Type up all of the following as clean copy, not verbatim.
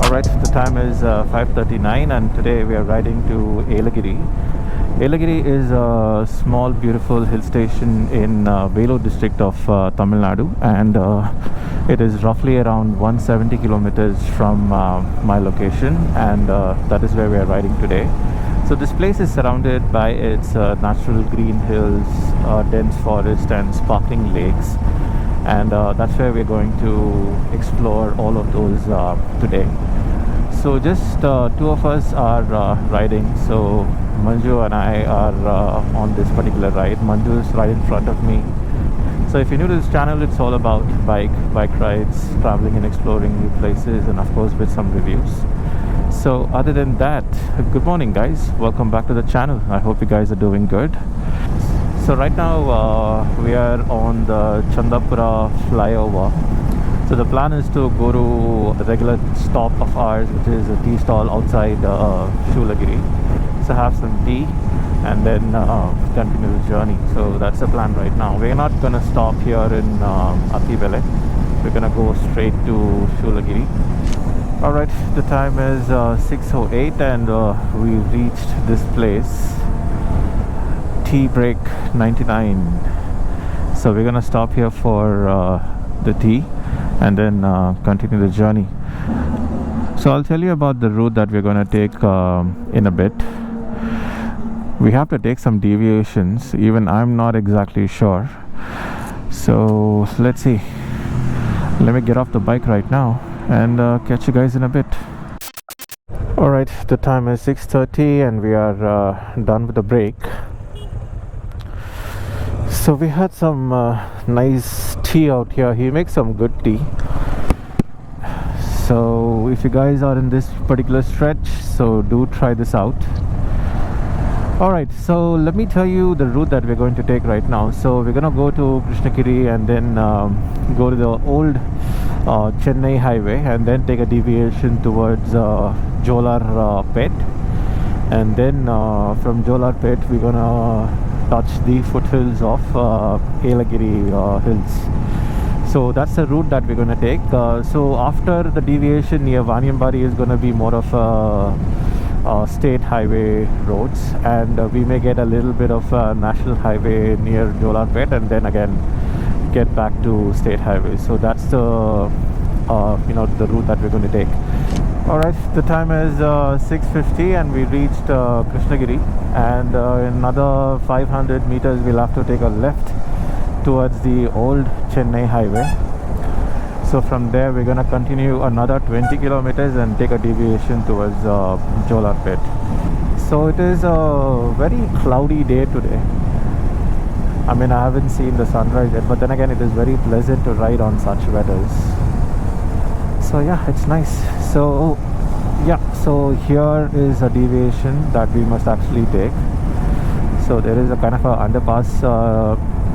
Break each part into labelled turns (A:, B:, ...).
A: Alright, the time is 5:39 and today we are riding to Yelagiri. Yelagiri is a small beautiful hill station in Bengaluru district of Tamil Nadu, and it is roughly around 170 kilometers from my location, and that is where we are riding today. So this place is surrounded by its natural green hills, dense forest and sparkling lakes, and that's where we're going to explore all of those today. So just two of us are riding. So Manju and I are on this particular ride. Manju is right in front of me. So if you're new to this channel, it's all about bike rides, traveling and exploring new places, and of course with some reviews. So other than that, good morning guys, welcome back to the channel. I hope you guys are doing good. So right now we are on the Chandapura flyover. So the plan is to go to the regular stop of ours, which is a tea stall outside Yelagiri. So have some tea and then continue the journey. So that's the plan right now. We're not going to stop here in Atibele. We're going to go straight to Yelagiri. Alright, the time is 6:08 and we reached this place, Tea Break 99. So we're going to stop here for the tea and then continue the journey. So I'll tell you about the route that we're going to take in a bit. We have to take some deviations, even I'm not exactly sure. So let's see. Let me get off the bike right now and catch you guys in a bit. Alright, the time is 6:30 and we are done with the break. So we had some nice tea out here. He makes some good tea. So if you guys are in this particular stretch, so do try this out. Alright, so let me tell you the route that we're going to take right now. So we're gonna go to Krishnagiri and then go to the old Chennai highway and then take a deviation towards Jolar Pet, and then from Jolar Pet we're gonna touch the foothills of Yelagiri hills. So that's the route that we're going to take. So after the deviation near Vaniambari is going to be more of a state highway roads, and we may get a little bit of a national highway near Jolarpet and then again get back to state highway. So that's the the route that we're going to take. Alright, the time is 6:50 and we reached Krishnagiri, and in another 500 meters we'll have to take a left towards the old Chennai highway. So from there we're gonna continue another 20 kilometers and take a deviation towards Jolarpet. So it is a very cloudy day today. I mean, I haven't seen the sunrise yet, but then again it is very pleasant to ride on such weathers. So yeah, it's nice. So yeah, so here is a deviation that we must actually take. So there is a kind of a underpass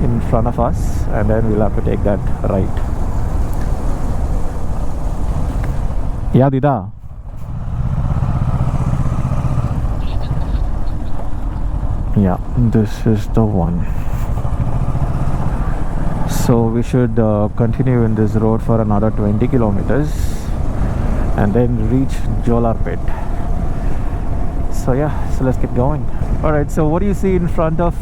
A: in front of us, and then we'll have to take that right. Yeah, Dida. Yeah, this is the one. So we should continue in this road for another 20 kilometers and then reach Jolarpet. So yeah, so let's get going. Alright, so what do you see in front of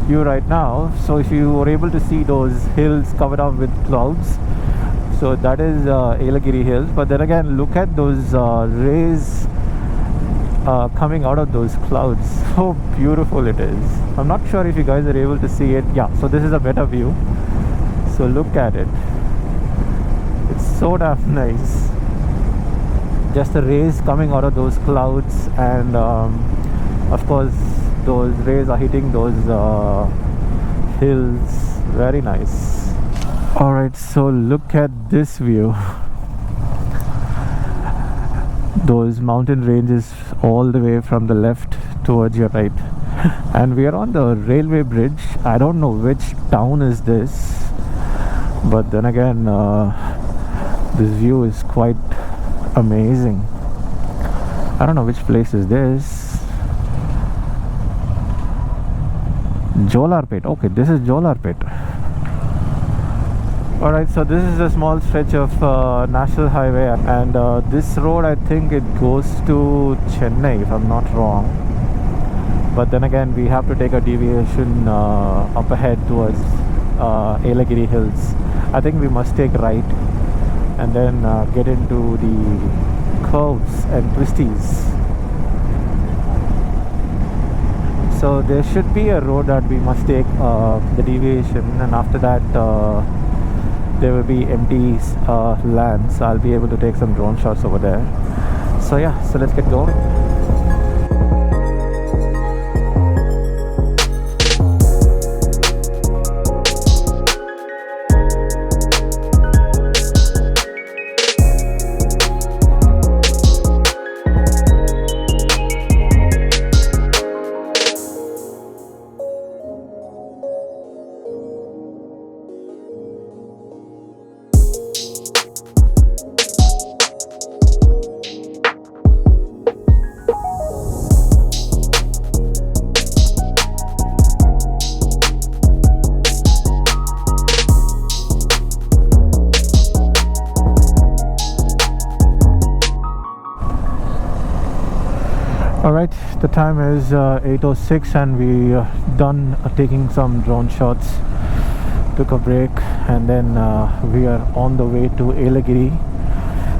A: you right now? So if you were able to see those hills covered up with clouds, so that is Yelagiri hills. But then again, look at those rays coming out of those clouds. So beautiful it is. I'm not sure if you guys are able to see it. Yeah, so this is a better view. So look at it. It's so damn nice. Just the rays coming out of those clouds, and of course those rays are hitting those hills. Very nice. Alright, so look at this view. Those mountain ranges all the way from the left towards your right, and we are on the railway bridge. I don't know which town is this, but then again this view is quite amazing. I don't know which place is this. Jolarpet. Okay, this is Jolarpet. Alright, so this is a small stretch of national highway, and this road, I think it goes to Chennai if I'm not wrong. But then again, we have to take a deviation up ahead towards Yelagiri hills. I think we must take right and then get into the curves and twisties. So there should be a road that we must take the deviation, and after that there will be empty lands. I'll be able to take some drone shots over there. So yeah, so let's get going. Alright, the time is 8:06 and we done taking some drone shots. Took a break and then we are on the way to Yelagiri.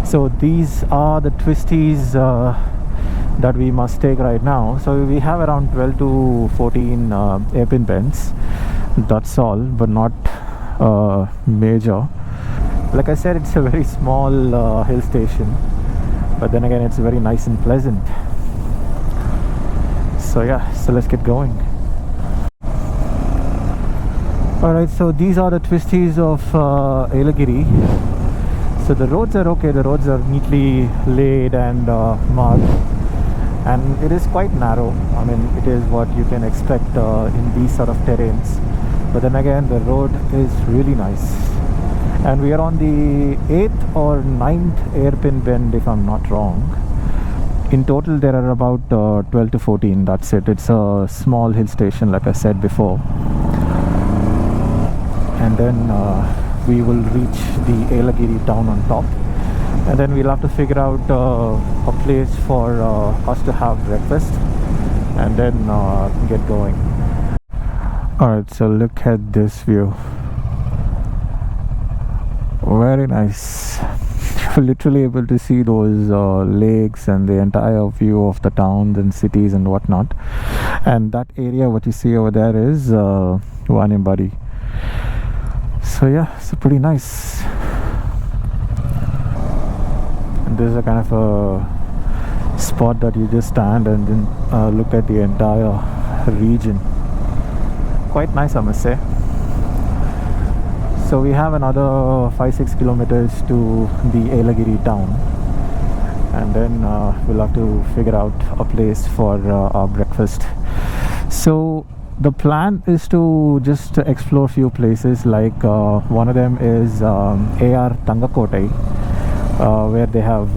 A: So these are the twisties that we must take right now. So we have around 12 to 14 airpin bends. That's all, but not major. Like I said, it's a very small hill station, but then again it's very nice and pleasant. So yeah, so let's get going. Alright, so these are the twisties of Yelagiri. So the roads are okay, the roads are neatly laid and marked, and it is quite narrow. I mean, it is what you can expect in these sort of terrains. But then again, the road is really nice. And we are on the 8th or 9th airpin bend if I'm not wrong. In total there are about 12 to 14, that's it. It's a small hill station like I said before. And then we will reach the Yelagiri town on top. And then we'll have to figure out a place for us to have breakfast and then get going. Alright, so look at this view. Very nice. You're literally able to see those lakes and the entire view of the towns and cities and whatnot. And that area what you see over there is Wanembadi. So yeah, it's pretty nice. And this is a kind of a spot that you just stand and then look at the entire region. Quite nice, I must say. So we have another 5-6 kilometers to the Yelagiri town, and then we'll have to figure out a place for our breakfast. So the plan is to just explore few places, like one of them is AR Tangakotai, where they have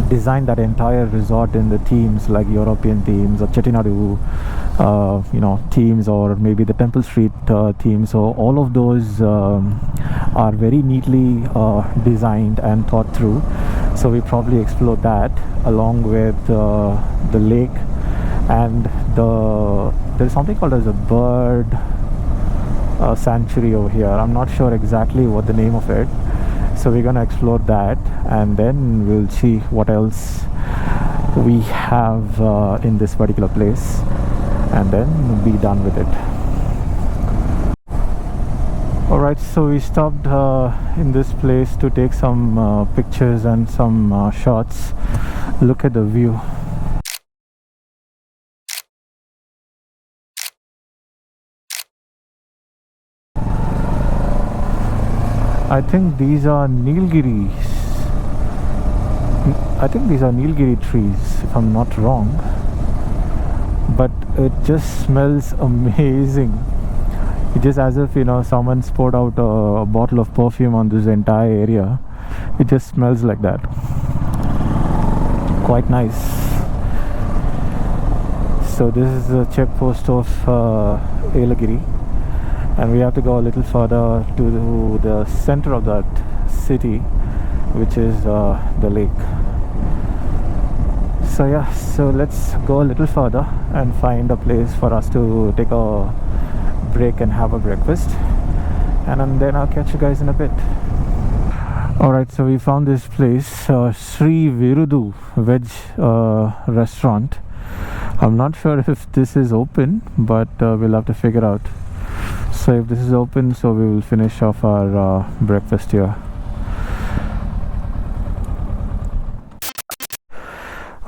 A: designed that entire resort in the themes like European themes or Chettinadu themes, or maybe the Temple Street theme. So all of those are very neatly designed and thought through. So we probably explore that along with the lake, and there's something called as a bird sanctuary over here. I'm not sure exactly what the name of it. So we're gonna explore that, and then we'll see what else we have in this particular place, and then we'll be done with it. Alright, so we stopped in this place to take some pictures and some shots. Look at the view. I think these are Nilgiris. I think these are Nilgiri trees, if I'm not wrong. But it just smells amazing. It's just as if, someone's poured out a bottle of perfume on this entire area. It just smells like that. Quite nice. So this is the check post of Yelagiri. and we have to go a little further to the center of that city, which is the lake. So yeah, so let's go a little further and find a place for us to take a break and have a breakfast, and then I'll catch you guys in a bit. Alright, so we found this place, Sri Virudu Veg restaurant. I'm not sure if this is open, but we'll have to figure out. So if this is open, so we will finish off our breakfast here.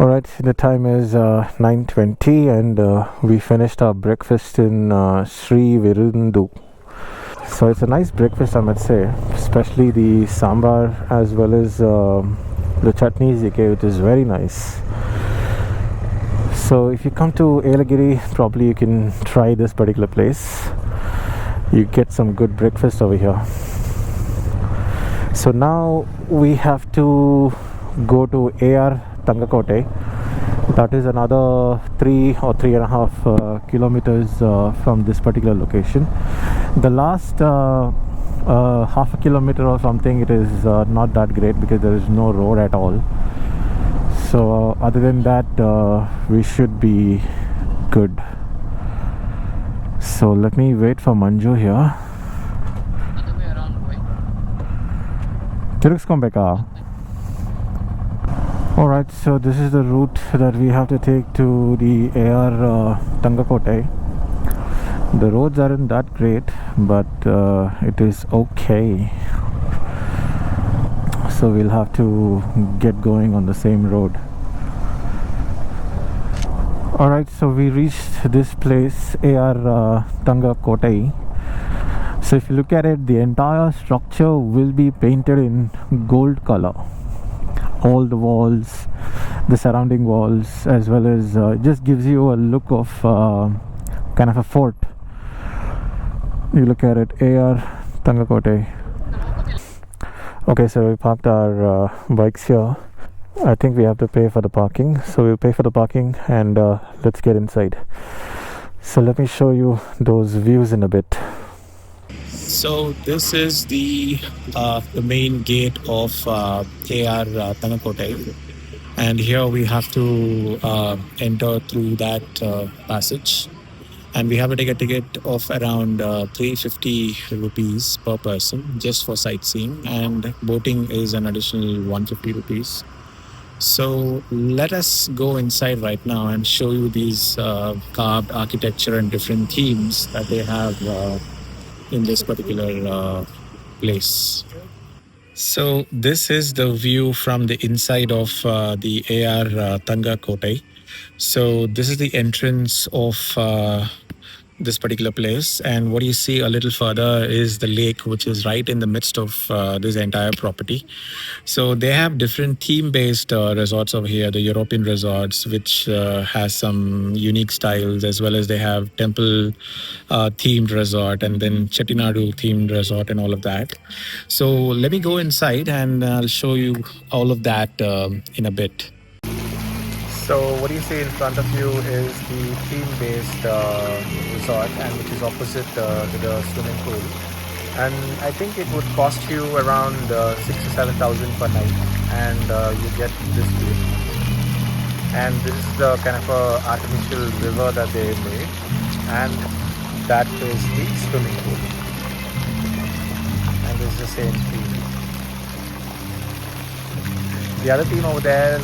A: Alright, the time is 9:20 and we finished our breakfast in Sri Virudu. So it's a nice breakfast, I must say, especially the sambar as well as the chutneys they gave, which is very nice. So if you come to Yelagiri, probably you can try this particular place. You get some good breakfast over here. So now we have to go to AR Tangakote. That is another 3 or 3.5 kilometers from this particular location. The last half a kilometer or something, it is not that great because there is no road at all. So other than that, we should be good. So let me wait for Manju here. ತಿರುಗಿಸ್ಕೊಬೇಕಾ? Alright, so this is the route that we have to take to the AR Tangakote. The roads aren't that great, but it is okay. So we'll have to get going on the same road. Alright, so we reached this place, AR Tangakote. So if you look at it, the entire structure will be painted in gold color. All the walls, the surrounding walls, as well as just gives you a look of kind of a fort. You look at it, AR Tangakote. Okay, so we parked our bikes here. I think we have to pay for the parking, so we'll pay for the parking and let's get inside. So let me show you those views in a bit. So this is the main gate of AR Tangakote, and here we have to enter through that passage, and we have to take a ticket of around 350 rupees per person just for sightseeing, and boating is an additional 150 rupees. So let us go inside right now and show you these carved architecture and different themes that they have in this particular place. So this is the view from the inside of the AR Tangakote. So this is the entrance of this particular place, and what you see a little further is the lake, which is right in the midst of this entire property. So they have different theme-based resorts over here, the European resorts, which has some unique styles, as well as they have temple themed resort, and then Chettinadu themed resort and all of that. So let me go inside and I'll show you all of that in a bit. So what you see in front of you is the theme-based resort, and which is opposite to the swimming pool. And I think it would cost you around 6,000 to 7,000 per night, and you get this view. And this is the kind of artificial river that they made, and that is the swimming pool. And this is the same theme. The other theme over there,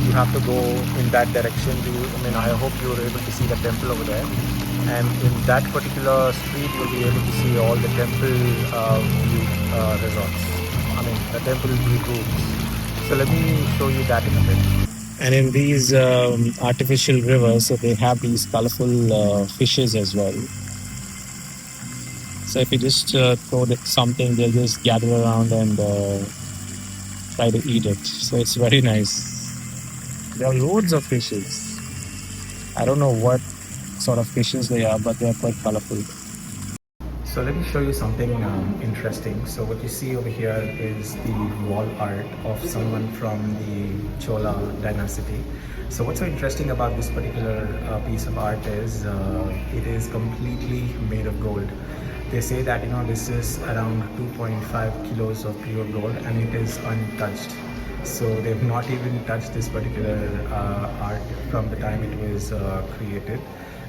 A: you have to go in that direction. I hope you were able to see the temple over there. And in that particular street, you'll be able to see all the temple view resorts. The temple view rooms. So let me show you that in a bit. And in these artificial rivers, so they have these colorful fishes as well. So if you just throw something, they'll just gather around and try to eat it. So it's very nice. There are loads of fishes. I don't know what sort of fishes they are, but they are quite colorful. So let me show you something interesting. So what you see over here is the wall art of someone from the Chola dynasty. So what's so interesting about this particular piece of art is it is completely made of gold. They say that this is around 2.5 kilos of pure gold and it is untouched. So they've not even touched this particular art from the time it was created,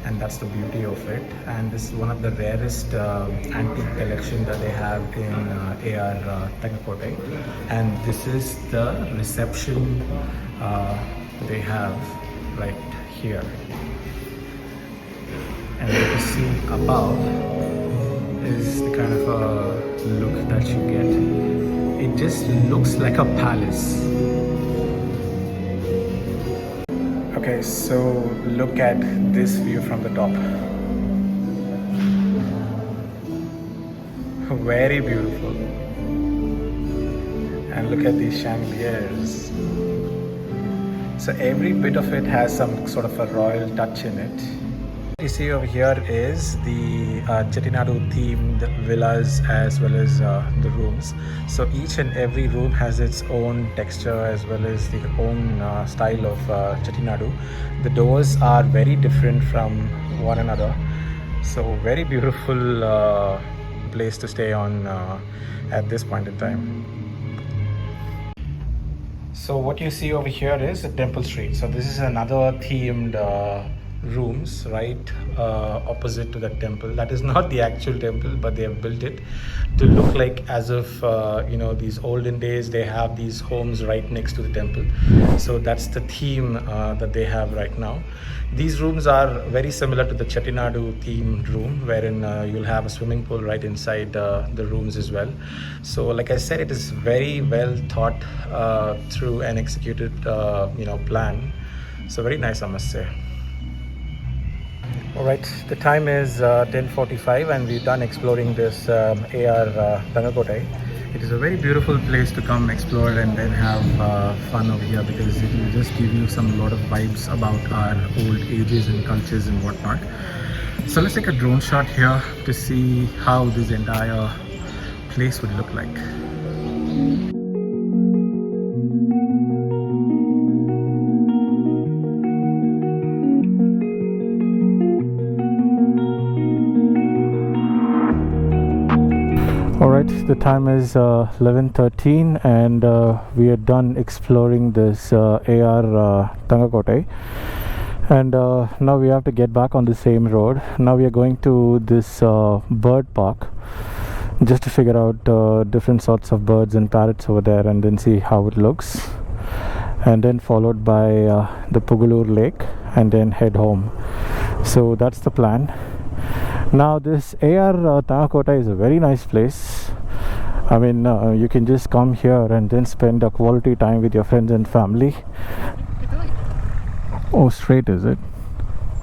A: and that's the beauty of it. And this is one of the rarest antique collection that they have in AR Tangakote, and this is the reception they have right here. And what you see above is the kind of a look that you get. It just looks like a palace. Okay, so look at this view from the top. Very beautiful. And look at these chandeliers. So every bit of it has some sort of a royal touch in it. What you see over here is the Chettinadu themed villas as well as the rooms. So each and every room has its own texture as well as the own style of Chettinadu. The doors are very different from one another. So very beautiful place to stay on at this point in time. So what you see over here is the Temple Street. So this is another themed rooms right opposite to that temple. That is not the actual temple, but they have built it to look like as if these olden days they have these homes right next to the temple. So that's the theme that they have right now. These rooms are very similar to the Chettinadu themed room, wherein you'll have a swimming pool right inside the rooms as well. So like I said, it is very well thought through and executed plan. So very nice, I must say. Alright, the time is 10:45 and we're done exploring this AR Tangakotai. It is a very beautiful place to come explore and then have fun over here, because it will just give you some lot of vibes about our old ages and cultures and whatnot. So let's take a drone shot here to see how this entire place would look like. Alright, the time is 11:13 and we are done exploring this AR Tangakotai, and now we have to get back on the same road. Now we are going to this bird park just to figure out different sorts of birds and parrots over there, and then see how it looks, and then followed by the Pugalur Lake, and then head home. So that's the plan. Now this AR Tangakotai is a very nice place. I mean, you can just come here and then spend a quality time with your friends and family. Oh, straight is it?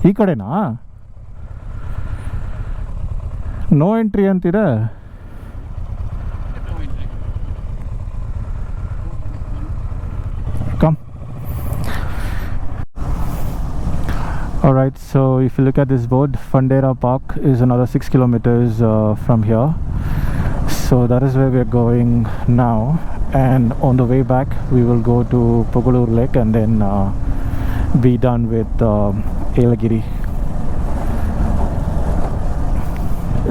A: Ee kadena? No entry antira? Come. Alright, so if you look at this board, Fundera Park is another 6 kilometers from here. So that is where we are going now, and on the way back we will go to Pugalur Lake and then be done with Yelagiri.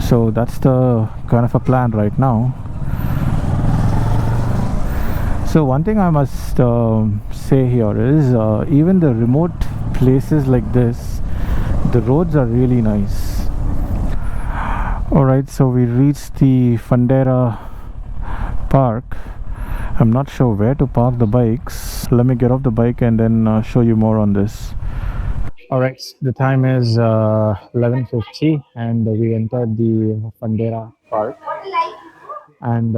A: So that's the kind of a plan right now. So one thing I must say here is even the remote places like this, the roads are really nice. Alright, so we reached the Fundera Park. I'm not sure where to park the bikes. Let me get off the bike and then show you more on this. Alright, the time is 11:50 and we entered the Fundera Park, and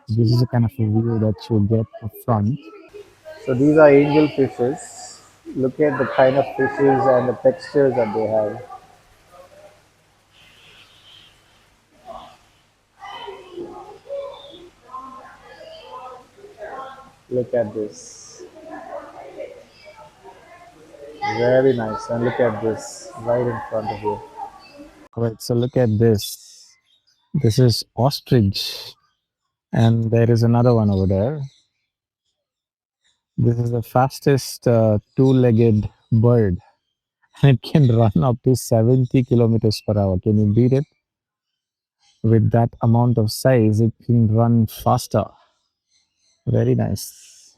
A: this is a kind of a view that you get up front. So these are angel fishes. Look at the kind of fishes and the textures that they have. Look at this. Very nice. And look at this right in front of you. Alright, so look at this.
B: This is ostrich, and there is another one over there. This is the fastest two-legged bird, and it can run up to 70 kilometers per hour. Can you beat it? With that amount of size, it can run faster. Very nice.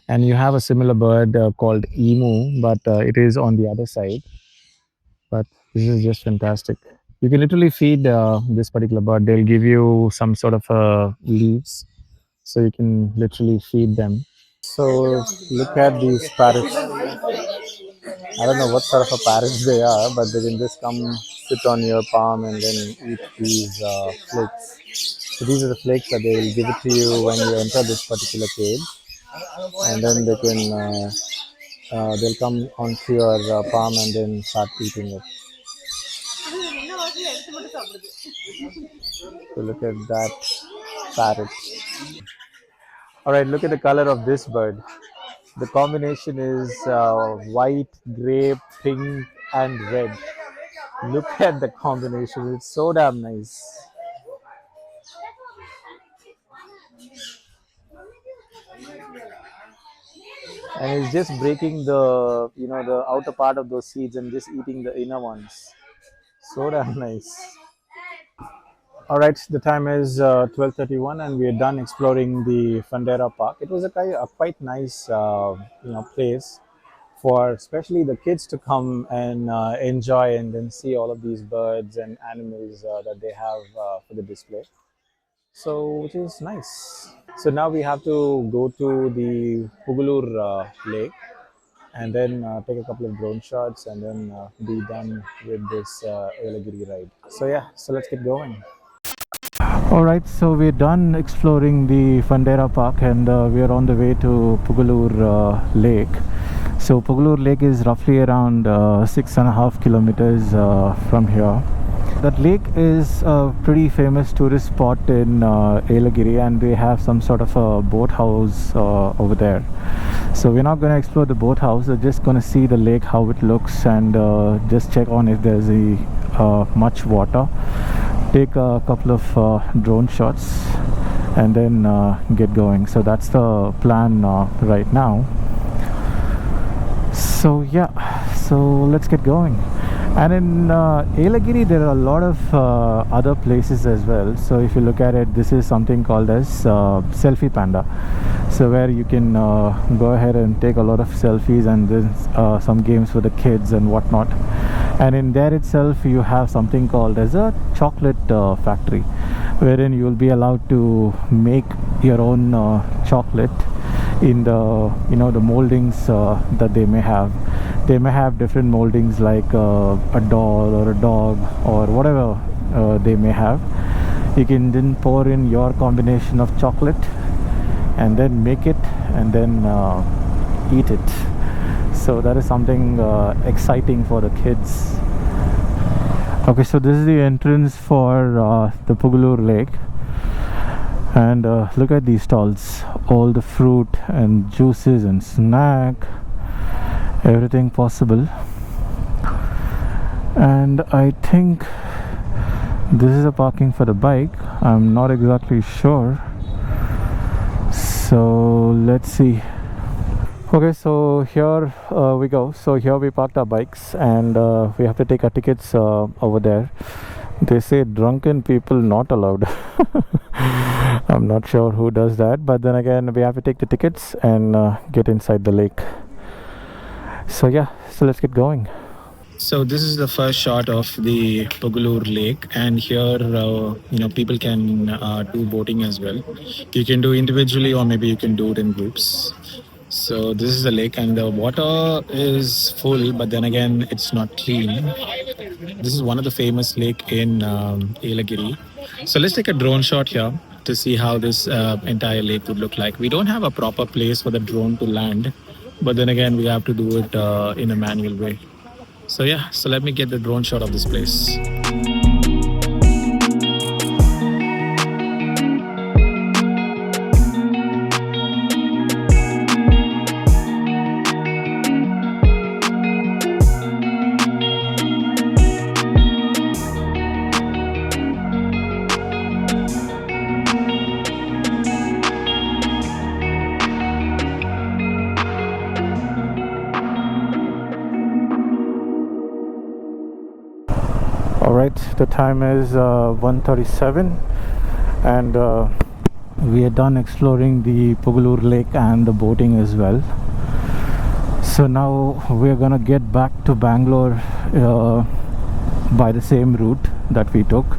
B: And you have a similar bird called emu, but it is on the other side. But this is just fantastic. You can literally feed this particular bird. They'll give you some sort of leaves, so you can literally feed them. So look at these parrots. I don't know what sort of a parrots they are, but they can just come sit on your palm and then eat these flakes. So these are the flakes that they will give it to you when you enter this particular cage, and then they'll come onto your palm and then start eating it. So look at that parrot. All right, look at the color of this bird. The combination is white, gray, pink, and red. Look at the combination. It's so damn nice. And it's just breaking the outer part of those seeds and just eating the inner ones. So damn nice. All right, the time is 12:31, and we are done exploring the Fundera Park. It was a quite nice place for especially the kids to come and enjoy and then see all of these birds and animals that they have for the display. So, which is nice. So now we have to go to the Pugalur lake and then take a couple of drone shots and then be done with this Yelagiri ride. So yeah, so let's get going.
A: All right, so we're done exploring the Fundera Park and we are on the way to Pugalur Lake. So Pugalur Lake is roughly around 6.5 kilometers from here. That lake is a pretty famous tourist spot in Yelagiri, and they have some sort of a boathouse over there. So we're not going to explore the boathouse, we're just going to see the lake, how it looks, and just check on if there's much water. Take a couple of drone shots and then get going. So that's the plan right now. So yeah, so let's get going. And in Yelagiri there are a lot of other places as well. So if you look at it, this is something called as Selfie Panda. So where you can go ahead and take a lot of selfies, and then some games for the kids and whatnot. And in there itself you have something called as a chocolate factory, wherein you will be allowed to make your own chocolate in the moldings that they may have. They may have different moldings like a doll or a dog or whatever they may have. You can then pour in your combination of chocolate and then make it and then eat it. So that is something exciting for the kids. Okay, so this is the entrance for the Pugalur Lake, and look at these stalls, all the fruit and juices and snack, everything possible. And I think this is a parking for the bike. I'm not exactly sure, so let's see. Okay, so here we go. So here we parked our bikes, and we have to take our tickets over there. They say drunken people not allowed. I'm not sure who does that, but then again we have to take the tickets and get inside the lake. So yeah, so let's get going. So this is the first shot of the Pugalur Lake, and here people can do boating as well. You can do individually, or maybe you can do it in groups. So this is the lake, and the water is full, but then again it's not clean. This is one of the famous lake in Yelagiri. So let's take a drone shot here to see how this entire lake would look like. We don't have a proper place for the drone to land, but then again we have to do it in a manual way. So yeah, so let me get the drone shot of this place. The time is 1:37, and we are done exploring the Pugalur Lake and the boating as well. So now we're gonna get back to Bangalore by the same route that we took.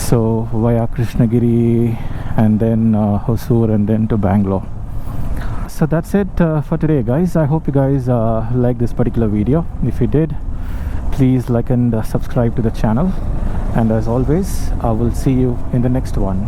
A: So via Krishnagiri and then Hosur and then to Bangalore. So that's it for today, guys. I hope you guys like this particular video. If you did, please like and subscribe to the channel. And as always, I will see you in the next one.